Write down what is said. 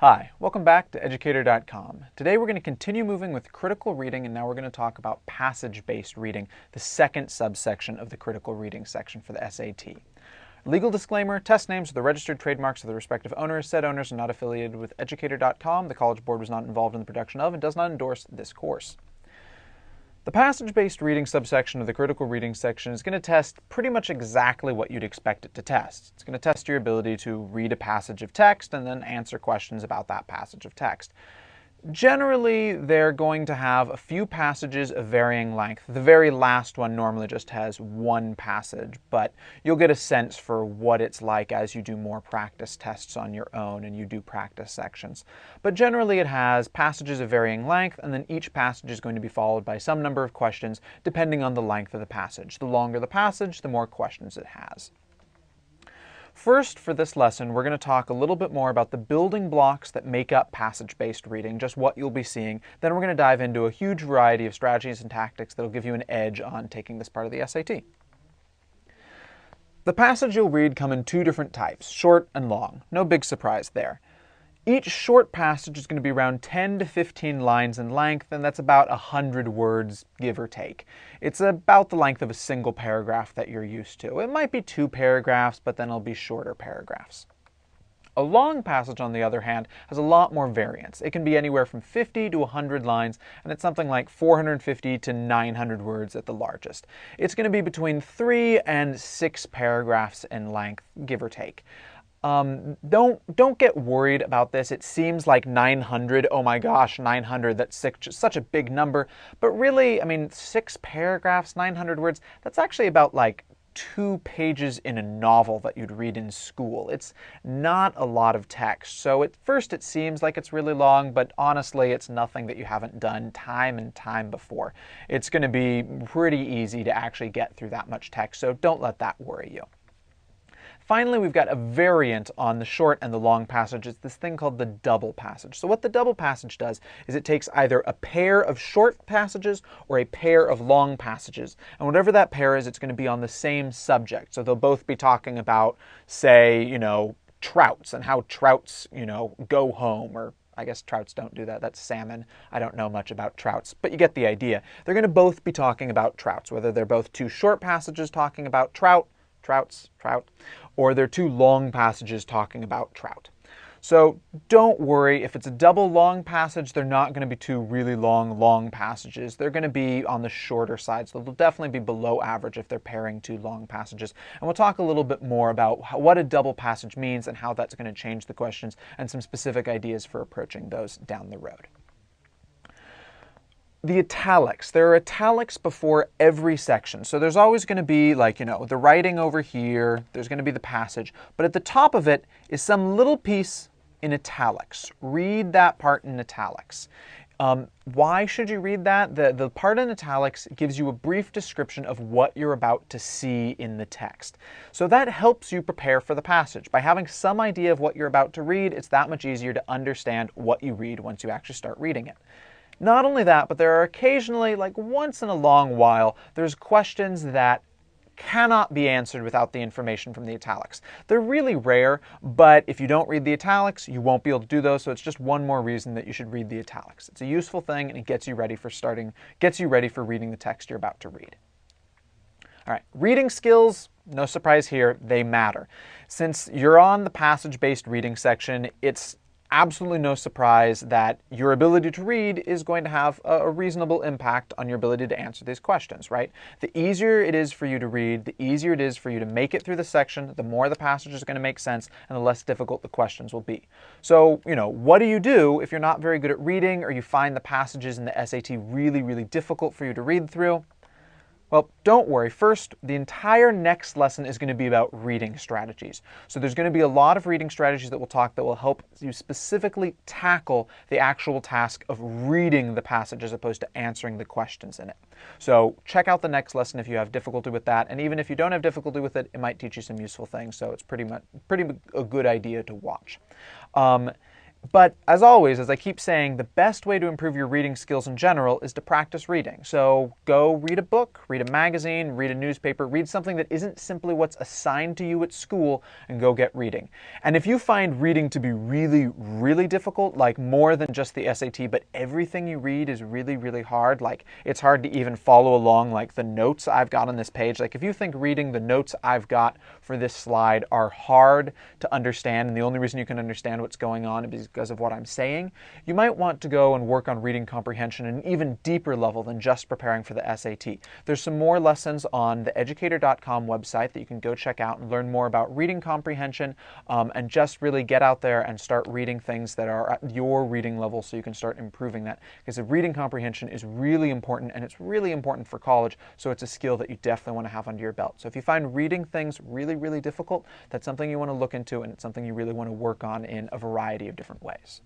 Hi, welcome back to Educator.com. Today we're going to continue moving with critical reading, and now we're going to talk about passage-based reading, the second subsection of the critical reading section for the SAT. Legal disclaimer, test names are the registered trademarks of the respective owners. Said owners are not affiliated with Educator.com. The College Board was not involved in the production of and does not endorse this course. The passage-based reading subsection of the critical reading section is going to test pretty much exactly what you'd expect it to test. It's going to test your ability to read a passage of text and then answer questions about that passage of text. Generally, they're going to have a few passages of varying length. The very last one normally just has one passage, but you'll get a sense for what it's like as you do more practice tests on your own and you do practice sections. But generally it has passages of varying length, and then each passage is going to be followed by some number of questions depending on the length of the passage. The longer the passage, the more questions it has. First, for this lesson, we're going to talk a little bit more about the building blocks that make up passage-based reading, just what you'll be seeing. Then we're going to dive into a huge variety of strategies and tactics that will give you an edge on taking this part of the SAT. The passage you'll read come in two different types, short and long. No big surprise there. Each short passage is going to be around 10 to 15 lines in length, and that's about 100 words, give or take. It's about the length of a single paragraph that you're used to. It might be two paragraphs, but then it'll be shorter paragraphs. A long passage, on the other hand, has a lot more variance. It can be anywhere from 50 to 100 lines, and it's something like 450 to 900 words at the largest. It's going to be between 3 and 6 paragraphs in length, give or take. Don't get worried about this. It seems like 900, oh my gosh, 900, that's such a big number. But really, I mean, 6 paragraphs, 900 words, that's actually about like 2 pages in a novel that you'd read in school. It's not a lot of text. So at first it seems like it's really long, but honestly, it's nothing that you haven't done time and time before. It's going to be pretty easy to actually get through that much text, so don't let that worry you. Finally, we've got a variant on the short and the long passage. It's this thing called the double passage. So what the double passage does is it takes either a pair of short passages or a pair of long passages. And whatever that pair is, it's going to be on the same subject. So they'll both be talking about, say, trouts and how trouts, go home, or I guess trouts don't do that. That's salmon. I don't know much about trouts, but you get the idea. They're going to both be talking about trouts, whether they're both two short passages talking about trout, or they're two long passages talking about trout. So don't worry, if it's a double long passage, they're not going to be two really long passages. They're going to be on the shorter side, so they'll definitely be below average if they're pairing two long passages. And we'll talk a little bit more about what a double passage means and how that's going to change the questions and some specific ideas for approaching those down the road. The italics. There are italics before every section. So there's always going to be the writing over here, there's going to be the passage, but at the top of it is some little piece in italics. Read that part in italics. Why should you read that? The part in italics gives you a brief description of what you're about to see in the text. So that helps you prepare for the passage. By having some idea of what you're about to read, it's that much easier to understand what you read once you actually start reading it. Not only that, but there are occasionally, like once in a long while, there's questions that cannot be answered without the information from the italics. They're really rare, but if you don't read the italics, you won't be able to do those, so it's just one more reason that you should read the italics. It's a useful thing, and it gets you ready for reading the text you're about to read. All right, reading skills, no surprise here, they matter. Since you're on the passage-based reading section, it's absolutely no surprise that your ability to read is going to have a reasonable impact on your ability to answer these questions, right? The easier it is for you to read, the easier it is for you to make it through the section, the more the passage is going to make sense, and the less difficult the questions will be. So, what do you do if you're not very good at reading, or you find the passages in the SAT really difficult for you to read through? Well, don't worry. First, the entire next lesson is going to be about reading strategies. So there's going to be a lot of reading strategies that we'll talk that will help you specifically tackle the actual task of reading the passage as opposed to answering the questions in it. So check out the next lesson if you have difficulty with that. And even if you don't have difficulty with it, it might teach you some useful things. So it's pretty a good idea to watch. But as always, as I keep saying, the best way to improve your reading skills in general is to practice reading. So go read a book, read a magazine, read a newspaper, read something that isn't simply what's assigned to you at school, and go get reading. And if you find reading to be really, really difficult, like more than just the SAT, but everything you read is really, really hard, like it's hard to even follow along like the notes I've got on this page. Like if you think reading the notes I've got for this slide are hard to understand, and the only reason you can understand what's going on is because of what I'm saying, you might want to go and work on reading comprehension at an even deeper level than just preparing for the SAT. There's some more lessons on the Educator.com website that you can go check out and learn more about reading comprehension, and just really get out there and start reading things that are at your reading level so you can start improving that. Because reading comprehension is really important, and it's really important for college, so it's a skill that you definitely want to have under your belt. So if you find reading things really, really difficult, that's something you want to look into, and it's something you really want to work on in a variety of different ways.